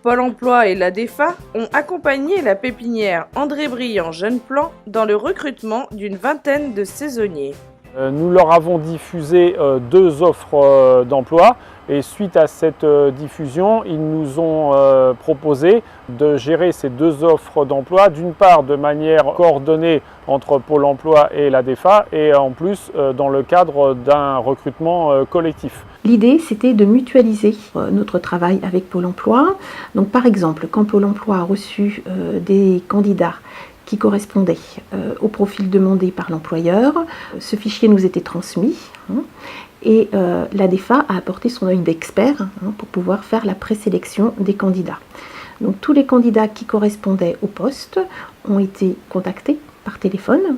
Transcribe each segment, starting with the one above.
Pôle emploi et la DEFA ont accompagné la pépinière André Briand Jeune Plan dans le recrutement d'une vingtaine de saisonniers. Nous leur avons diffusé 2 offres d'emploi et suite à cette diffusion, ils nous ont proposé de gérer ces 2 offres d'emploi, d'une part de manière coordonnée entre Pôle emploi et la DEFA et en plus dans le cadre d'un recrutement collectif. L'idée, c'était de mutualiser notre travail avec Pôle emploi. Donc, par exemple, quand Pôle emploi a reçu des candidats qui correspondait au profil demandé par l'employeur. Ce fichier nous était transmis et la DEFA a apporté son œil d'expert pour pouvoir faire la présélection des candidats. Donc tous les candidats qui correspondaient au poste ont été contactés par téléphone.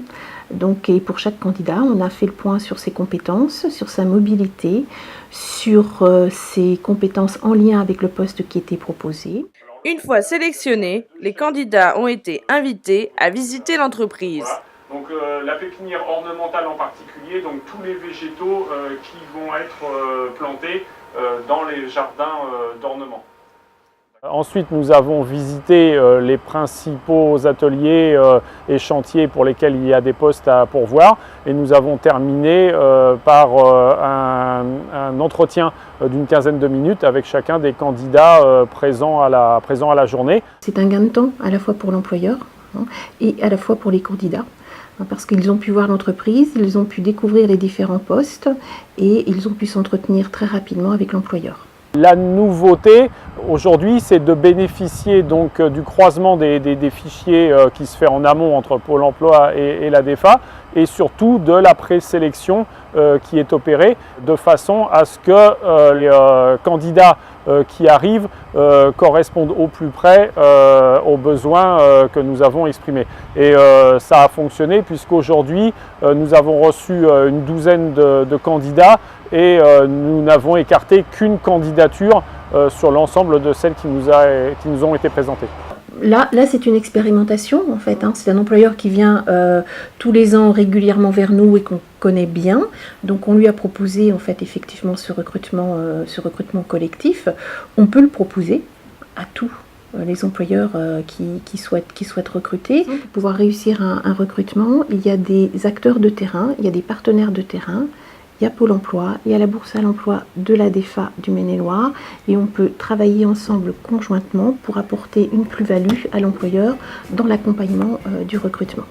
Donc, et pour chaque candidat, on a fait le point sur ses compétences, sur sa mobilité, sur ses compétences en lien avec le poste qui était proposé. Une fois sélectionnés, les candidats ont été invités à visiter l'entreprise. Voilà. Donc la pépinière ornementale en particulier, donc tous les végétaux qui vont être plantés dans les jardins d'ornement. Ensuite, nous avons visité les principaux ateliers et chantiers pour lesquels il y a des postes à pourvoir et nous avons terminé par un entretien d'une quinzaine de minutes avec chacun des candidats présents à la journée. C'est un gain de temps à la fois pour l'employeur et à la fois pour les candidats, parce qu'ils ont pu voir l'entreprise, ils ont pu découvrir les différents postes et ils ont pu s'entretenir très rapidement avec l'employeur. La nouveauté aujourd'hui, c'est de bénéficier donc du croisement des fichiers qui se fait en amont entre Pôle emploi et la DEFA et surtout de la présélection qui est opérée de façon à ce que les candidats qui arrivent correspondent au plus près aux besoins que nous avons exprimés. Et ça a fonctionné puisqu'aujourd'hui nous avons reçu une douzaine de candidats et nous n'avons écarté qu'une candidature sur l'ensemble de celles qui nous ont été présentées. Là c'est une expérimentation en fait. C'est un employeur qui vient tous les ans régulièrement vers nous et qu'on connaît bien. Donc on lui a proposé en fait effectivement ce recrutement collectif. On peut le proposer à tous les employeurs qui souhaitent recruter. Pour pouvoir réussir un recrutement, il y a des acteurs de terrain, il y a des partenaires de terrain. Il y a Pôle emploi, il y a la bourse à l'emploi de la DEFA du Maine-et-Loire et on peut travailler ensemble conjointement pour apporter une plus-value à l'employeur dans l'accompagnement du recrutement.